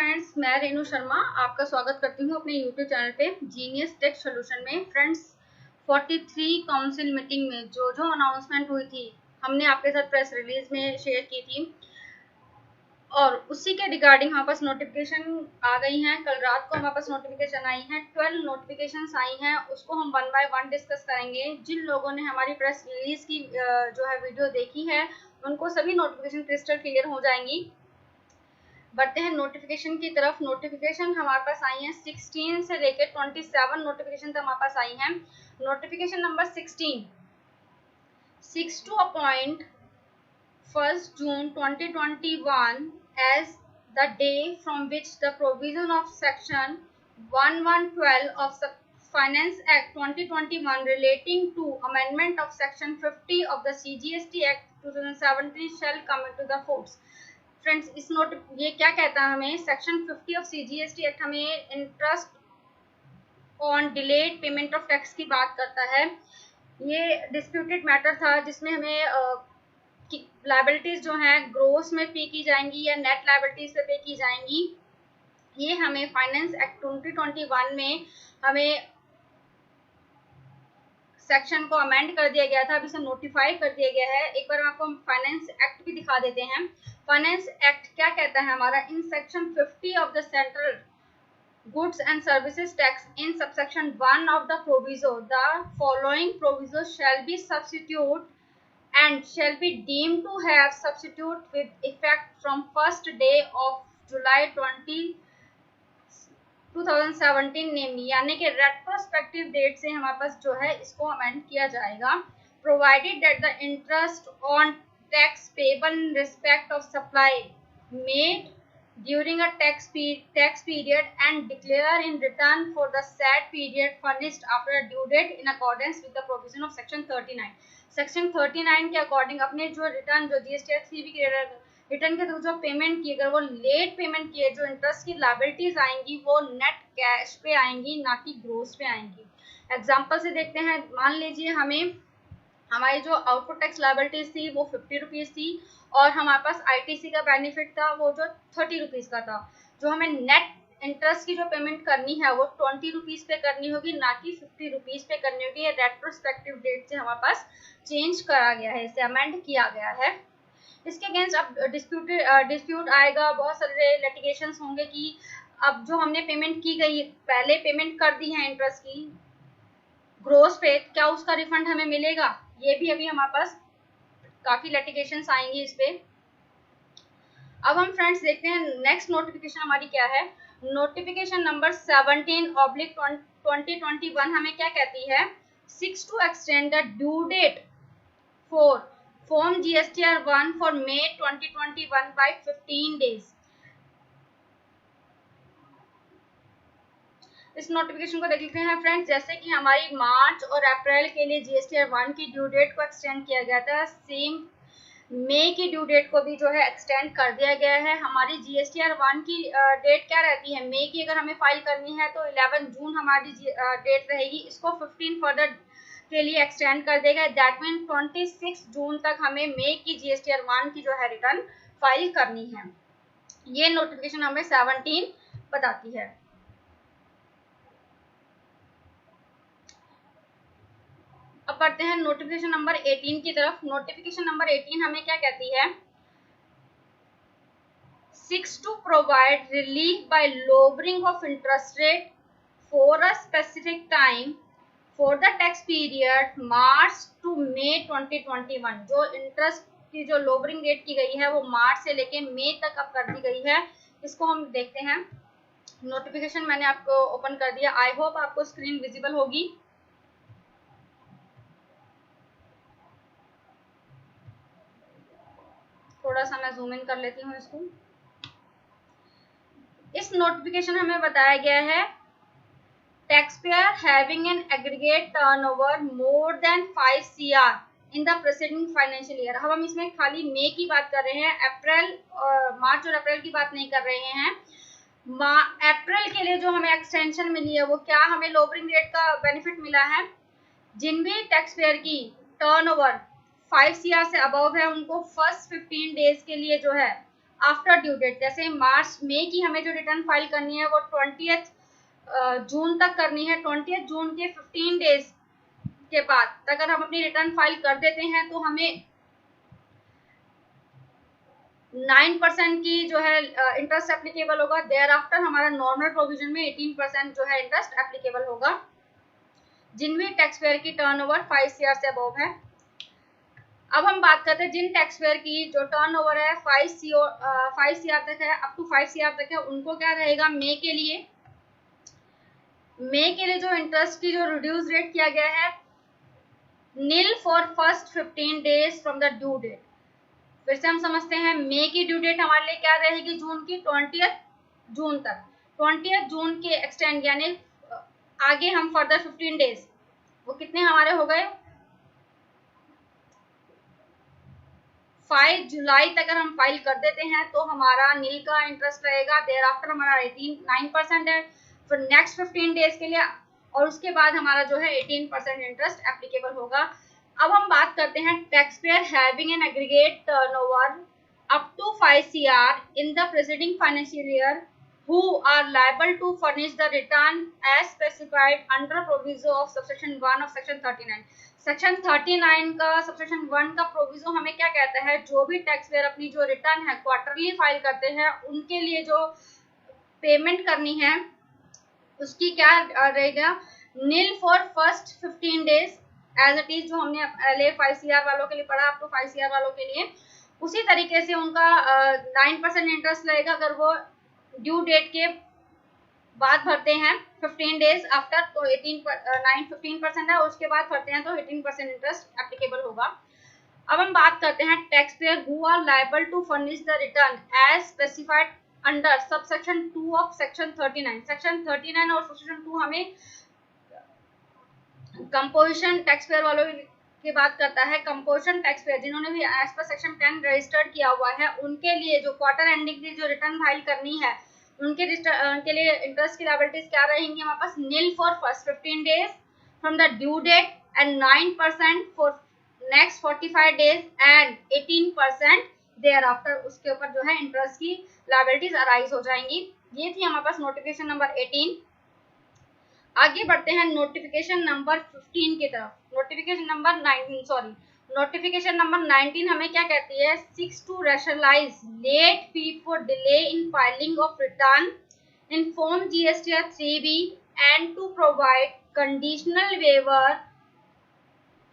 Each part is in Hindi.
फ्रेंड्स, मैं रेनू शर्मा आपका स्वागत करती हूँ अपने यूट्यूब चैनल पे जीनियस टेक सॉल्यूशन में। फ्रेंड्स, 43 काउंसिल मीटिंग में जो अनाउंसमेंट हुई थी हमने आपके साथ प्रेस रिलीज में शेयर की थी और उसी के रिगार्डिंग हमारे पास नोटिफिकेशन आ गई हैं। कल रात को हमारे पास नोटिफिकेशन आई हैं, 12 नोटिफिकेशंस आई हैं। उसको हम वन बाय वन डिस्कस करेंगे। जिन लोगों ने हमारी प्रेस रिलीज की जो है वीडियो देखी है उनको सभी नोटिफिकेशन क्रिस्टल क्लियर हो जाएंगी। बढ़ते हैं नोटिफिकेशन की तरफ। नोटिफिकेशन हमारे पास आई हैं 16 से लेकर 27 नोटिफिकेशन तक हमारे पास आई हैं। Notification number 16, 6 to appoint 1 June 2021 as the day from which the provision of section 1112 of the Finance Act 2021 relating to amendment of section 50 of the CGST Act 2017 shall come into the force। Friends, इस नोट ये क्या कहता है हमें, सेक्शन 50 ऑफ सीजीएसटी एक्ट हमें interest on delayed payment of tax की बात करता है। ये डिस्प्यूटेड मैटर था जिसमें हमें लायबिलिटीज जो हैं ग्रोस में पे की जाएंगी या नेट लायबिलिटीज पे पे की जाएंगी। ये हमें फाइनेंस एक्ट 2021 में हमें सेक्शन को अमेंड कर दिया गया था, अभी इसे नोटिफाई कर दिया गया है। एक बार हम आपको फाइनेंस एक्ट भी दिखा देते हैं। फाइनेंस एक्ट क्या कहता है हमारा, in section 50 of the central goods and services tax in subsection 1 of the proviso the following proviso shall be substitute and shall be deemed to have substitute with effect from first day of July 2017 नेमली, यानी कि रेट्रोस्पेक्टिव डेट से हमारे पास जो है इसको अमेंड किया जाएगा। Provided that the interest on tax payable in respect of supply made during a tax period and declare in return for the said period furnished after a due date in accordance with the provision of section 39। Section 39 के अकॉर्डिंग अपने जो रिटर्न जो जीएसटी रिटर्न के थ्रू जो पेमेंट की, अगर वो लेट पेमेंट किए, जो इंटरेस्ट की लायबिलिटीज आएंगी वो नेट कैश पे आएंगी, ना कि ग्रोस पे आएंगी। एग्जांपल से देखते हैं। मान लीजिए हमारी जो आउटपुट टैक्स लायबिलिटीज थी वो 50 रुपीज़ थी और हमारे पास आईटीसी का बेनिफिट था वो जो 30 रुपीज़ का था। जो हमें नेट इंटरेस्ट की जो पेमेंट करनी है वो 20 रुपीज़ पे करनी होगी, ना कि 50 रुपीज़ पे करनी होगी। ये रेट्रोस्पेक्टिव डेट से हमारे पास चेंज करा गया है, इसे अमेंड किया गया है। इसके अगेंस्ट अब डिस्प्यूट आएगा, बहुत सारे लिटिगेशंस होंगे कि अब जो हमने पेमेंट की गई, पहले पेमेंट कर दी है इंटरेस्ट की ग्रोस पे, क्या उसका रिफंड हमें मिलेगा? ये भी अभी हमारे पास काफी लिटिगेशंस आएंगी इस पे। अब हम फ्रेंड्स देखते हैं नेक्स्ट नोटिफिकेशन हमारी क्या है। नोटिफिकेशन नंबर 17/2021 हमें क्या कहती है, 6 to extend the due date for Form GSTR 1 for May 2021 by 15 days। इस नोटिफिकेशन को देख लेते हैं फ्रेंड्स। जैसे कि हमारी मार्च और अप्रैल के लिए जीएसटीआर 1 की ड्यू डेट को एक्सटेंड किया गया था, सेम मई की ड्यू डेट को भी जो है एक्सटेंड कर दिया गया है। हमारी जीएसटीआर 1 की डेट क्या रहती है, मई की अगर हमें फाइल करनी है तो 11 जून हमारी डेट रहेगी। इसको 15 फर्दर के लिए एक्सटेंड कर देगा। दैट मीन 26 जून तक हमें मई की जीएसटीआर 1 की जो है रिटर्न फाइल करनी है। ये नोटिफिकेशन हमें 17 बताती है। अब बढ़ते हैं नोटिफिकेशन नंबर 18 की तरफ। नोटिफिकेशन नंबर 18 हमें क्या कहती है, 6 to provide relief by lowering of interest rate for a specific time for the tax period March to May 2021। जो इंटरेस्ट की जो लोवरिंग रेट की गई है वो मार्च से लेके मई तक अब कर दी गई है। इसको हम देखते हैं। नोटिफिकेशन मैंने आपको ओपन कर दिया। आई होप आपको स्क्रीन विजिबल होगी। थोड़ा सा मैं जूम इन कर लेती हूँ इसको। इस नोटिफिकेशन हमें बताया गया है, taxpayer having an aggregate turnover more than 5 CR in the preceding financial year. अब हम इसमें खाली मई की बात कर रहे हैं, अप्रैल और मार्च और अप्रैल की बात नहीं कर रहे हैं। अप्रैल के लिए जो हमें एक्सटेंशन मिली है वो क्या, हमें लोवरिंग रेट का बेनिफिट मिला है। जिन भी टैक्सपेयर की टर्नओवर 5 CR से अबव है उनको फर्स्ट 15 डेज के लिए जो है आफ्टर ड्यू डेट, जैसे मार्च मई की हमें जो रिटर्न फाइल करनी है वो 20 जून तक करनी है। 20 जून के 15 डेज के बाद अगर हम अपनी रिटर्न फाइल कर देते हैं तो हमें 9% की जो है इंटरेस्ट एप्लीकेबल होगा। देयर आफ्टर हमारा नॉर्मल प्रोविजन में 18% जो है इंटरेस्ट एप्लीकेबल होगा जिन भी टैक्स पेयर की टर्नओवर 5 CR से अबव है। अब हम बात करते हैं जिन टैक्स पेयर की जो टर्नओवर है 5 CR तक है, अप टू 5 CR तक है, उनको क्या रहेगा, मई के लिए जो इंटरेस्ट की जो रिड्यूस रेट किया गया है, nil for first 15 days from the due date. फिर से हम समझते हैं, मई की ड्यू डेट हमारे लिए क्या रहेगी, जून की 20 जून तक। 20 जून के एक्सटेंड यानी आगे हम फर्दर 15 डेज, वो कितने हमारे हो गए, 5 जुलाई तक अगर हम फाइल कर देते हैं तो हमारा नील का इंटरेस्ट रहेगा। देयर आफ्टर हमारा 9% है फिर नेक्स्ट 15 डेज के लिए, और उसके बाद हमारा जो है 18% इंटरेस्ट एप्लीकेबल होगा। अब हम बात करते हैं tax payer having an aggregate turnover up to 5 CR in the preceding financial year who are liable to furnish the return as specified under proviso of subsection 1 of section 39। Section 39 का सबसेक्शन 1 का प्रोविजो हमें क्या कहता है, जो भी टैक्स पेयर अपनी जो रिटर्न है क्वार्टरली फाइल करते हैं उनके लिए जो पेमेंट करनी है उसकी क्या रहेगा, nil for first 15 days as it is, जो हमने पहले 5 CR वालों के लिए पढ़ा, अप टू 5 CR वालों के लिए उसी तरीके से उनका 9% इंटरेस्ट लगेगा अगर वो ड्यू डेट के बाद भरते हैं 15 डेज आफ्टर, तो 15% है, उसके बाद भरते हैं तो 18% इंटरेस्ट एप्लीकेबल होगा। अब हम बात करते हैं tax payer who are liable to furnish the return as specified under subsection 2 of section 39। Section 39 और सबसेक्शन 2 हमें कंपोजिशन टैक्स पेयर वालों की बात करता है। कंपोजिशन टैक्स पेयर जिन्होंने भी एज पर सेक्शन 10 रजिस्टर्ड किया हुआ है उनके लिए जो क्वार्टर एंडिंग की जो रिटर्न फाइल करनी है उनके लिए इंटरेस्ट की लायबिलिटीज क्या रहेंगी हमारे पास, nil for first 15 days from the due date and 9% for next 45 days and 18% thereafter, उसके ऊपर जो है इंटरेस्ट की लायबिलिटीज अराइज हो जाएंगी। ये थी हमारे पास नोटिफिकेशन नंबर 18। आगे बढ़ते हैं नोटिफिकेशन नंबर 15 की तरफ। नोटिफिकेशन नंबर 19 हमें क्या कहती है, 6 to rationalize late fee for delay in filing of return in form GSTR 3B and to provide conditional waiver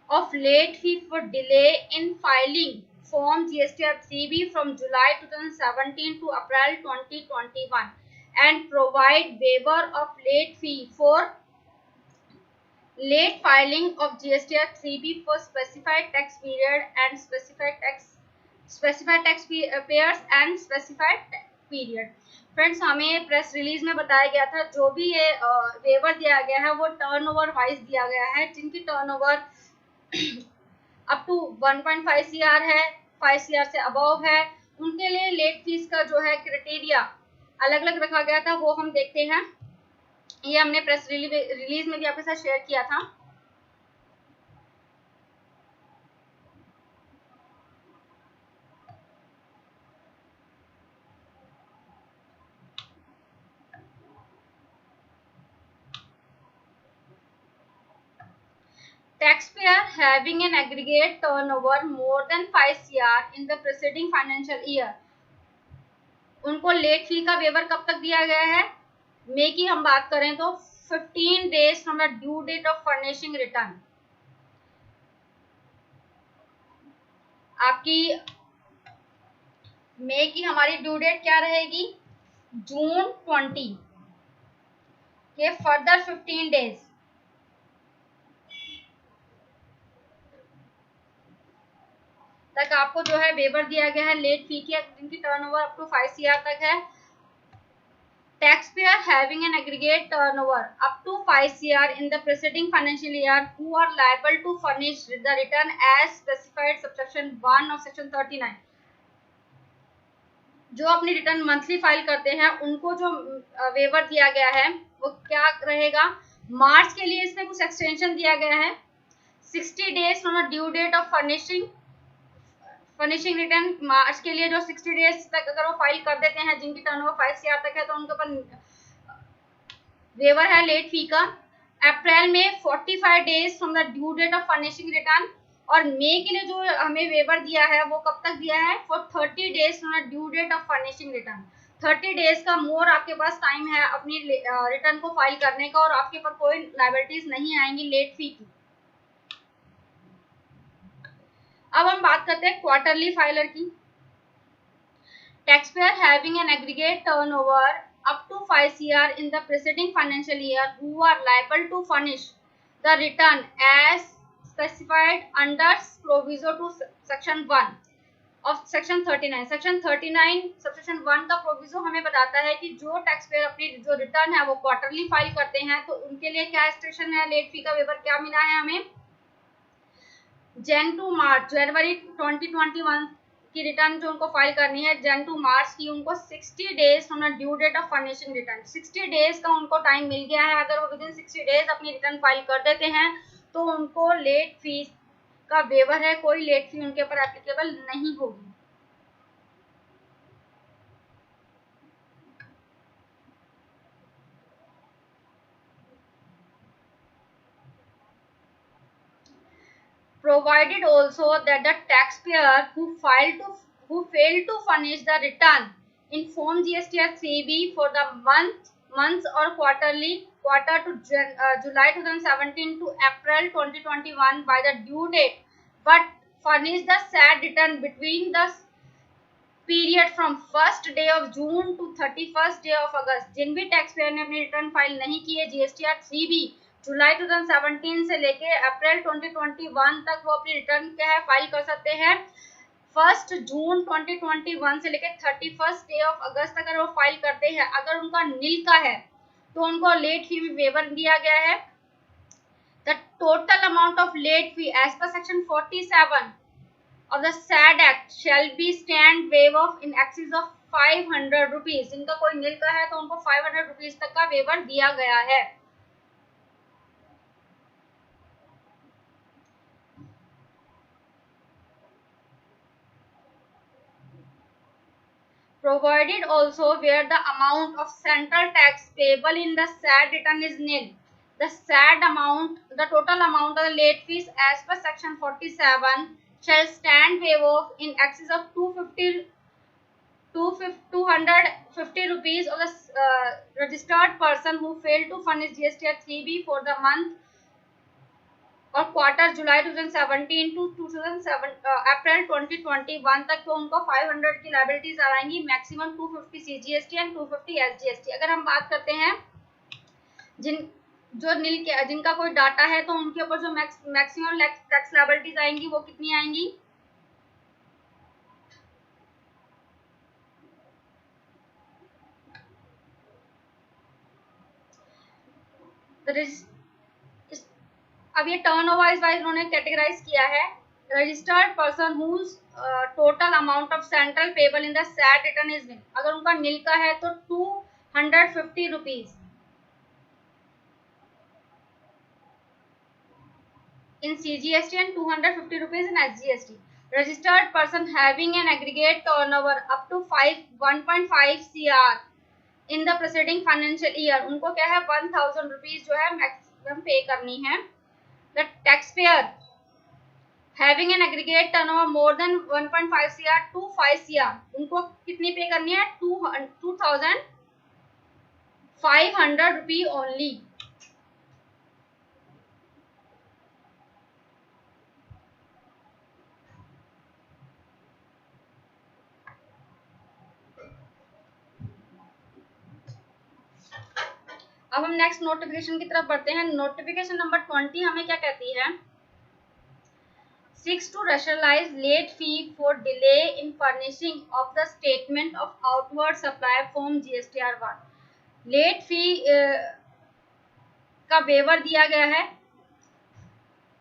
of late fee for delay in filing form GSTR 3B from July 2017 to April 2021 and provide waiver of late fee for late filing of GSTR 3B for specified tax period and specified tax payers and specified period। Friends, हमें प्रेस रिलीज में बताया गया था जो भी ये वेवर दिया गया है वो टर्नओवर वाइज दिया गया है। जिनकी टर्नओवर अप टू 1.5 CR है, 5 CR से अबव है, उनके लिए लेट फीस का जो है क्राइटेरिया अलग अलग रखा गया था, वो हम देखते हैं। ये हमने प्रेस रिलीज में भी आपके साथ शेयर किया था। Taxpayer having an aggregate turnover more than 5 CR in the preceding financial year, उनको लेट फी का वेवर कब तक दिया गया है, मई की हम बात करें तो 15 days from the due date of furnishing return. आपकी मई की हमारी ड्यू डेट क्या रहेगी, जून 20 के फर्दर 15 डेज तक आपको जो है वेवर दिया गया है लेट फी की, जिनकी टर्नओवर अप टू 5 CR तक है। Taxpayer having an aggregate turnover up to 5 CR in the preceding financial year who are liable to furnish the return as specified subsection 1 of section 39। जो अपनी रिटर्न मंथली फाइल करते हैं उनको जो वेवर दिया गया है वो क्या रहेगा, मार्च के लिए इसमें कुछ एक्सटेंशन दिया गया है, 60 days from the due date of furnishing return March के लिए जो 60 डेज तक अगर वो फाइल कर देते हैं, जिनकी टर्नओवर 5 CR तक है, तो उनके ऊपर वेवर है लेट फी का। अप्रैल में 45 days from the due date of furnishing return. और मई के लिए जो हमें वेवर दिया है वो कब तक दिया है, for 30 days from the due date of furnishing return. 30 days का मोर आपके पास टाइम है अपनी रिटर्न को फाइल करने का, और आपके ऊपर कोई लायबिलिटीज नहीं आएंगी लेट फी की। अब हम बात करते हैं क्वार्टरली फाइलर की। Taxpayer having an aggregate turnover up to 5 CR in the preceding financial year who are liable to furnish the return as specified under proviso to section 1 of section 39। section 39 subsection 1 का प्रोविजो हमें बताता है कि जो टैक्सपेयर अपनी जो रिटर्न है वो क्वार्टरली फाइल करते हैं तो उनके लिए क्या रिस्ट्रिक्शन है, लेट फी का वेवर क्या मिला है हमें। जन टू मार्च, जनवरी 2021 की रिटर्न जो उनको फाइल करनी है जन टू मार्च की, उनको 60 days from the due date of furnishing return, 60 days का उनको टाइम मिल गया है। अगर वो विद इन 60 डेज अपनी रिटर्न फाइल कर देते हैं तो उनको लेट फीस का वेवर है, कोई लेट फी उनके ऊपर एप्लीकेबल नहीं होगी। Provided also that the taxpayer who failed to furnish the return in Form GSTR 3B for the months or quarter to July 2017 to April 2021 by the due date, but furnish the said return between the period from 1st day of June to 31st day of August। जिन भी टैक्सपेयर ने अपनी रिटर्न फाइल नहीं की है GSTR 3B जुलाई 2017 से लेके अप्रैल 2021 तक, वो अपनी रिटर्न क्या है फाइल कर सकते हैं 1 जून 2021 से लेके 31 डे ऑफ अगस्त तक। अगर वो फाइल करते हैं, अगर उनका नील का है तो उनको लेट फी में वेवर दिया गया है। The total amount of late fee as per section 47 of the SAD Act shall be stand waive of in excess of 500 rupees। जिनका कोई नील का है तो उनको 500 रुपीज तक का वेवर दिया गया है। Provided also where the amount of central tax payable in the SAD return is nil, the SAD amount, the total amount of the late fees as per section 47 shall stand waive of in excess of 250 rupees of the registered person who failed to furnish GSTR 3B for the month और क्वार्टर जुलाई 2017 टू 2007 अप्रैल 2021 तक, तो उनको 500 की लायबिलिटीज आ जाएंगी, मैक्सिमम 250 CGST एंड 250 SGST। अगर हम बात करते हैं जिनका कोई डाटा है तो उनके ऊपर जो मैक्सिमम टैक्स लायबिलिटीज आएंगी वो कितनी आएंगी, अब ये टर्नओवर वाइज उन्होंने कैटेगराइज किया है। Registered person whose total amount of central payable in the said return is nil, अगर उनका निल का है तो 250 रुपीज इन CGST एंड 250 रुपीज इन SGST। Registered person having an aggregate turnover up to 1.5 CR in the preceding financial year, उनको क्या है 1000 रुपीज जो है मैक्सिमम पे करनी है। The taxpayer having an aggregate turnover more than 1.5 CR to 5 CR, उनको कितनी पे करनी है 2500 रुपी ओनली। अब हम नेक्स्ट नोटिफिकेशन की तरफ बढ़ते हैं। नोटिफिकेशन नंबर 20 हमें क्या कहती है, 6 to rationalize late fee for delay in furnishing of the statement of outward supply form GSTR 1। Late fee का वेवर दिया गया है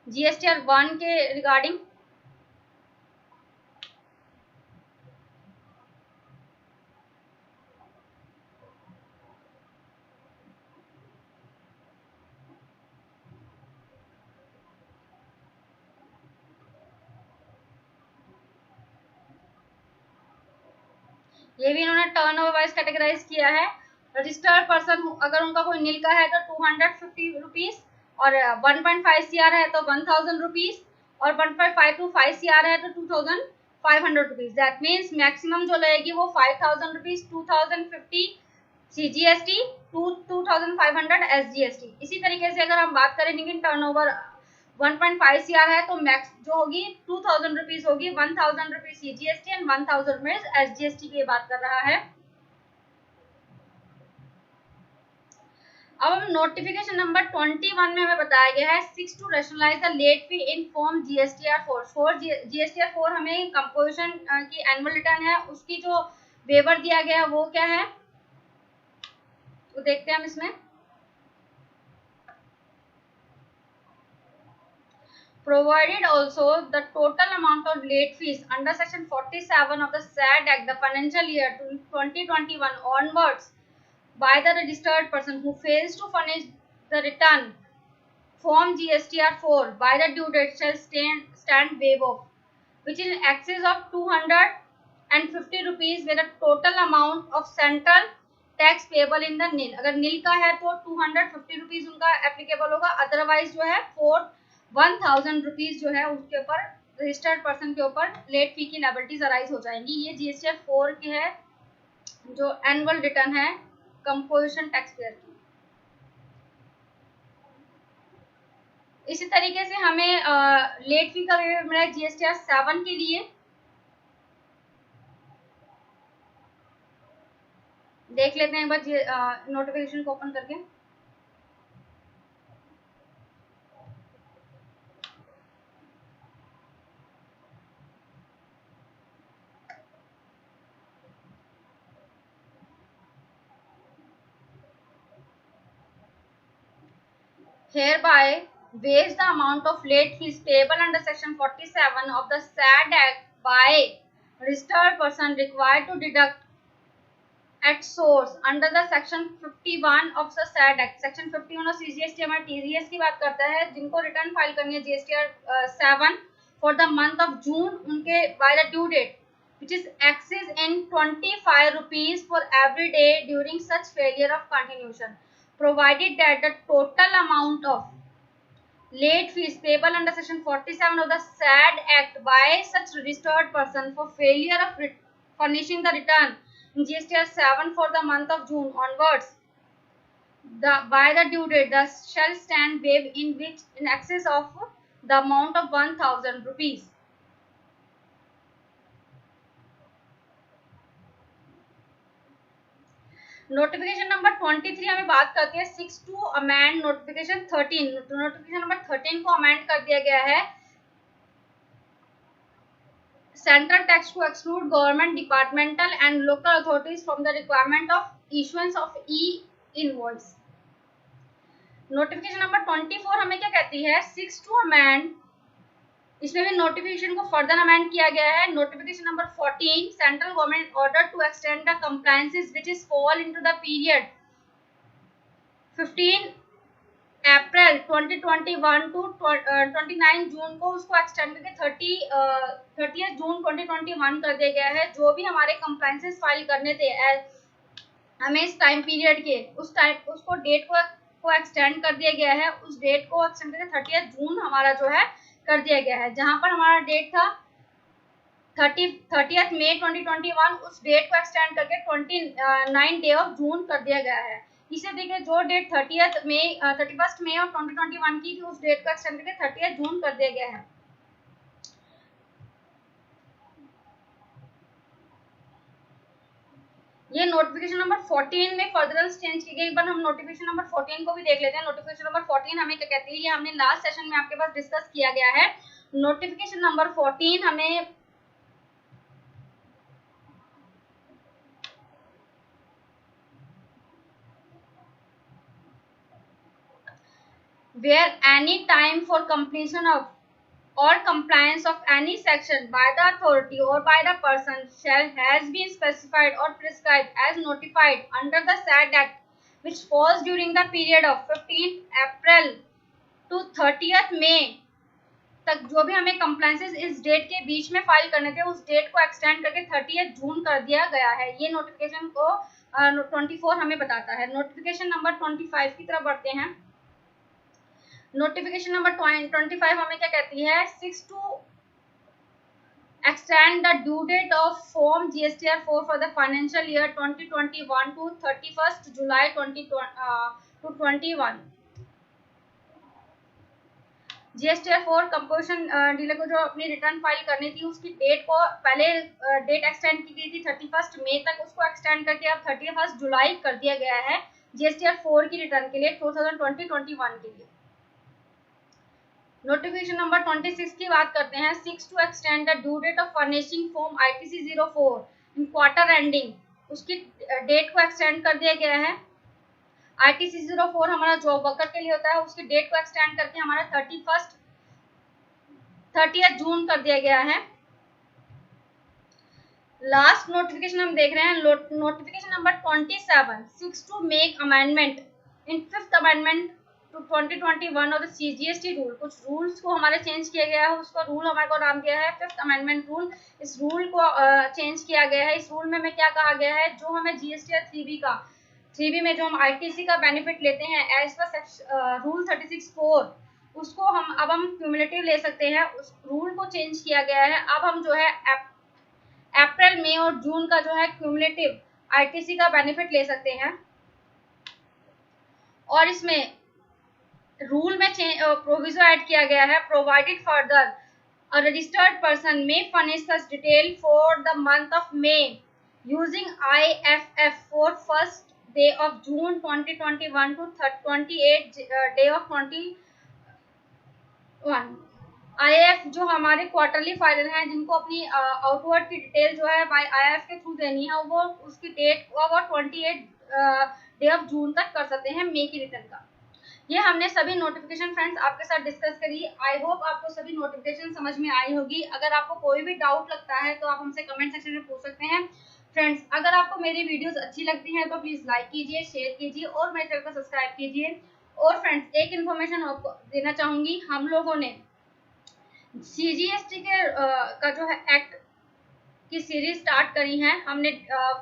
GSTR 1 के रिगार्डिंग। ये भी इन्होंने टर्नओवर वाइज कैटेगराइज किया है। रजिस्टर्ड पर्सन अगर उनका कोई नील का है तो 250 रुपीज, और 1.5 CR है तो 1000 रुपीज, और 1.5 to 5 CR है तो 2500 रुपीज। दैट मीन्स मैक्सिमम जो लगेगी वो 5000 रुपीज, 2050 CGST, 2500 SGST। इसी तरीके से अगर हम बात करें लेकिन टर्नओवर 1.5 CR है तो मैक्स जो होगी 2000 रुपीज होगी, 1000 rupees CGST and 1000 rupees SGST की बात कर रहा है। अब हम नोटिफिकेशन नंबर 21 में हमें बताया गया है 6 to rationalise the late fee in form GSTR4। GSTR4 हमें कंपोजिशन की एनुअल रिटर्न है, उसकी जो वेवर दिया गया है वो क्या है, तो देखते हैं हम इसमें। Provided also the total amount of late fees under section 47 of the SAD Act the financial year 2021 onwards by the registered person who fails to furnish the return form GSTR4 by the due date shall stand waive off, which is in excess of 250 rupees with a total amount of central tax payable in the nil। अगर नील का है तो 250 रुपीज उनका एप्लीकेबल होगा, अदरवाइज जो है 1000 रुपीज जो है उसके ऊपर रजिस्टर्ड पर्सन के ऊपर लेट फी की लायबिलिटीज अराइज हो जाएंगी। ये GSTR4 की है जो एनुअल रिटर्न है कंपोजिशन टैक्स पेयर की। इसी तरीके से हमें लेट फी का वेवर मिला है GSTR7 के लिए। देख लेते हैं एक बार नोटिफिकेशन को ओपन करके। Hereby waives the amount of late fees payable under section 47 of the SAD Act by registered person required to deduct at source under the section 51 of the SAD Act। section 51 of CGST हमारे TGS की बात करता है, जिनको रिटर्न फाइल करनी है GSTR7 for the month of June, उनके by the due date which is excess in 25 rupees for every day during such failure of continuation, provided that the total amount of late fees payable under section 47 of the SAD Act by such registered person for failure of furnishing the return in GSTR7 for the month of June onwards by the due date shall stand waived in which in excess of the amount of 1000 rupees। Notification number 23 हमें बात करती है 6 to amend notification 13। Notification number 13 को अमेंड कर दिया गया है central tax to exclude government departmental and local authorities from the requirement of issuance of e-invoice. Notification number 24 हमें क्या कहती है 6 टू अमेंड, इसमें भी नोटिफिकेशन को फर्दर अमेंड किया गया है। Notification number 14 central government order to extend the compliances which is fall into the period 15 अप्रैल 2021 टू 29 जून को उसको एक्सटेंड करके 30 जून 2021 कर दिया गया है। जो भी हमारे कंप्लायंसेस फाइल करने थे हमें इस टाइम पीरियड के उसको डेट को एक्सटेंड कर दिया गया है। उस डेट को एक्सटेंड करके 30 जून हमारा जो है कर दिया गया है। जहां पर हमारा डेट था 30 मई 2021, उस डेट को एक्सटेंड करके 29 डे ऑफ जून कर दिया गया है। इसे देखिए जो डेट 31 मई और 2021 की थी उस डेट को एक्सटेंड करके 30 जून कर दिया गया है। ये नोटिफिकेशन नंबर 14 में फर्दर चेंज की गई। एक बार हम नोटिफिकेशन नंबर 14 को भी देख लेते हैं। नोटिफिकेशन नंबर 14 हमें क्या कहती है, ये हमने लास्ट सेशन में आपके पास डिस्कस किया गया है। नोटिफिकेशन नंबर 14 हमें where any time for completion of or compliance of any section by the authority or by the person shall has been specified or prescribed as notified under the SAD Act which falls during the period of 15 April to 30th May तक जो भी हमें कंप्लायंसेस इस डेट के बीच में फाइल करने थे उस डेट को एक्सटेंड करके 30 जून कर दिया गया है। ये नोटिफिकेशन को 24 हमें बताता है। नोटिफिकेशन नंबर 25 की तरफ बढ़ते हैं। नोटिफिकेशन नंबर 25 हमें क्या कहती है, 6 to extend the due date of form GSTR4 for the financial year 2021 to 31st July 2021। GSTR4 composition dealer को जो अपनी रिटर्न फाइल करनी थी उसकी डेट को पहले डेट एक्सटेंड की गई थी 31 मई तक, उसको एक्सटेंड करके अब 31 जुलाई कर दिया गया है GSTR4 की रिटर्न के लिए 2020-21 के लिए। नोटिफिकेशन नंबर 26 की बात करते हैं। 6 to extend the due date of furnishing form ITC 04 in quarter ending, उसकी डेट को एक्सटेंड कर दिया गया है। ITC 04 हमारा जॉब वर्कर के लिए होता है, उसकी डेट को एक्सटेंड करके हमारा 30 जून कर दिया गया है। लास्ट नोटिफिकेशन हम देख रहे हैं, notification number 27, 6 to make amendment in 5th amendment to 2021 और CGST रूल। कुछ रूल्स को हमारे चेंज किया गया है, उसका रूल हमारे को नाम दिया है 5th अमेंडमेंट रूल। इस रूल को चेंज किया गया है। इस रूल में हमें क्या कहा गया है, जो हमें GSTR 3B में जो हम ITC का बेनिफिट लेते हैं एज पर रूल 36(4), उसको अब हम क्यूमुलेटिव ले सकते हैं। उस रूल को चेंज किया गया है। अब हम जो है अप्रैल, मई और जून का जो है क्यूमुलेटिव ITC का बेनिफिट ले सकते हैं। और इसमें रूल में प्रोविजो ऐड किया गया है, provided further a registered person may furnish such detail for the month of May using IFF for first day of June 2021 to 28 day of 21। IAF जो हमारे क्वार्टरली फाइलर हैं जिनको अपनी आउटवर्ड की डिटेल जो है बाय IAF के थ्रू देनी है, वो उसकी डेट को 28 डे ऑफ जून तक कर सकते हैं मई की रिटर्न का। ये हमने सभी नोटिफिकेशन फ्रेंड्स आपके साथ डिस्कस करी। आई होप आपको सभी नोटिफिकेशन समझ में आई होगी। अगर आपको कोई भी डाउट लगता है तो आप हमसे कमेंट सेक्शन में पूछ सकते हैं। फ्रेंड्स, अगर आपको मेरी वीडियोस अच्छी लगती हैं तो प्लीज़ लाइक कीजिए, शेयर कीजिए और मेरे चैनल को सब्सक्राइब कीजिए। और फ्रेंड्स, एक इन्फॉर्मेशन आपको देना चाहूँगी, हम लोगों ने CGST का जो है एक्ट की सीरीज स्टार्ट करी है। हमने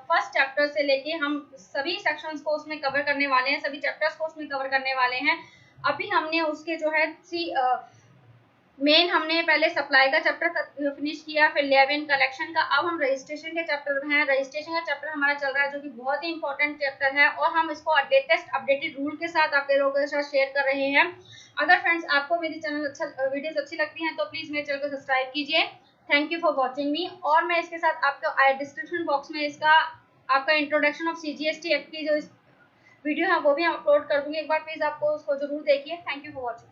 फर्स्ट चैप्टर से लेके हम सभी सेक्शंस को उसमें कवर करने वाले हैं, सभी चैप्टर्स को उसमें कवर करने वाले हैं। अभी हमने उसके जो है मेन हमने पहले सप्लाई का चैप्टर फिनिश किया, फिर लेविन कलेक्शन का। अब हम रजिस्ट्रेशन के चैप्टर में हैं। रजिस्ट्रेशन का चैप्टर हमारा चल रहा है जो कि बहुत ही इंपॉर्टेंट चैप्टर है और हम इसको लेटेस्ट अपडेटेड रूल के साथ आपके लोगों के साथ शेयर कर रहे हैं। अगर फ्रेंड्स आपको मेरी चैनल वीडियोस अच्छी लगती हैं तो प्लीज़ मेरे चैनल को सब्सक्राइब कीजिए। थैंक यू फॉर वॉचिंग मी। और मैं इसके साथ आपको डिस्क्रिप्शन बॉक्स में इसका आपका इंट्रोडक्शन ऑफ CGST एक्ट की जो वीडियो है वो भी अपलोड कर दूंगी। एक बार प्लीज़ आपको उसको जरूर देखिए। Thank you for watching.